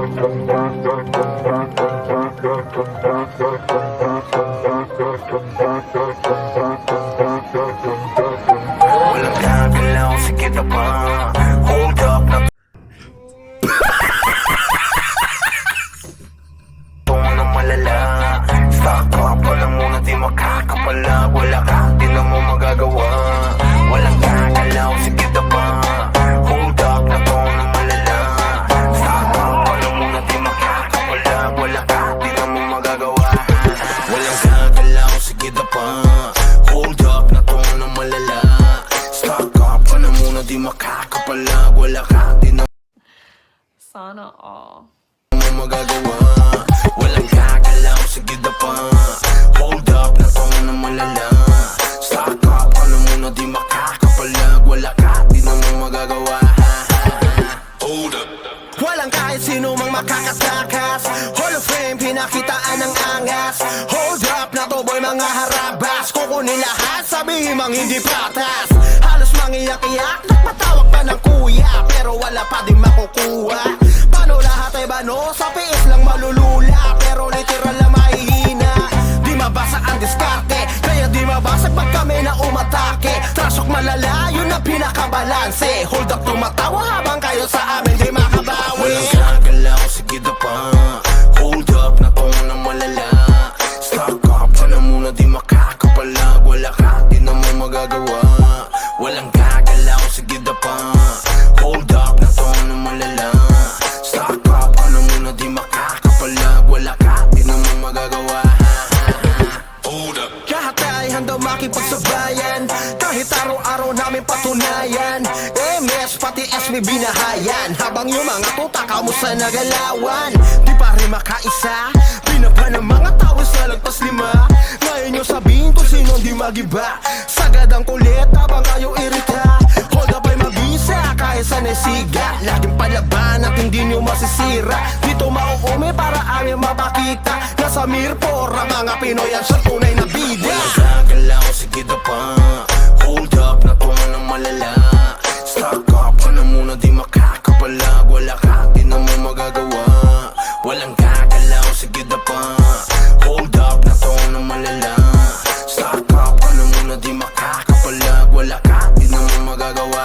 Walang gagalaw, sige na pa. Hold up na na malala. Stock up pa lang muna, di makakapala. Wala ka, di na mo magagawa. Walang gagalaw, sige na pa. Hold up na malala. Stock up pa lang muna, di makakapala. Wala ka, di na mo magagawa. Walang gagalaw, sige na pa. Hold up na malala. Stock up pa lang muna, di makakapala. Wala ka, di na Sana all. mo magagawa. Walang gagalaw, sige na pa. Hold up na malala. Stock up ka na muna, di makakapalag. Wala ka, di na mo magagawa. Hold up. Walang kahit sino mang makakatakas. Hall of Fame, pinakitaan ng angas. Hold up na to boy, mga harabas. Kukunin lahat, sabihin mang hindi patas. Halos mangiyak-iyak, nagpatawag pa ng kuya, pero wala pa din makukuha. Paano lahat ay bano? Sa piis lang malulula, pero literal na mahihina. Di mabasa ang diskarte, kaya di mabasag pag kami na umatake. Trasok malala, yun ang pinakabalanse. Hold up, tumatawa habang kayo sa amin di makabawi. Walang gagalaw, sige na pa. Hold up na malala. Stock up ka na muna, di makakapalag. Wala ka, di na mo magagawa. Walang gagalaw, sige na pa. Hold up na malala. Stock up ka na muna, di makakapalag. Wala ka, di na mo magagawa. Hold up. Lahat ay handang makipagsabayan, kahit araw-araw namin patunayan. MS pati SB binahayan, habang yung mga tuta kamusta nagalawan. Di pa rin makaisa, binaba ng mga tao sa lagpas 5. Ngayon nyo sabihin kung sino di magiba. Sagad ang kulit habang kayo irita. Hold up ay mabisa kahit sa nesiga. Laging palaban at hindi nyo masisira. Dito mauumi para aming mapakita. Nasa Mirpor ang mga Pinoy at sa tunay na bida. Walang gagalaw, sige na pa. Hold up na malala. Stock up ka na muna, di makakapalag. Wala ka, di na mo magagawa. Walang gagalaw, sige na pa. Hold up na malala. Stock up ka na muna, di makakapalag. Wala ka, di na mo magagawa.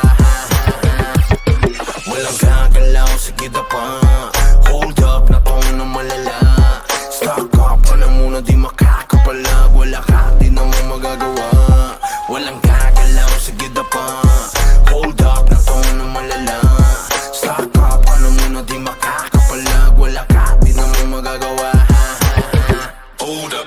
Walang gagalaw, sige na pa. Hold up na malala. Stock up ka na muna, di makakapalag. Wala ka, di na mo magagawa. Walang gagalaw, sige na pa. Hold up na malala. Stock up ka na muna, di makakapalag. Wala ka, di na mo magagawa. Hold up.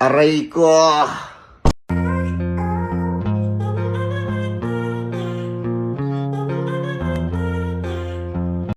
Aray ko!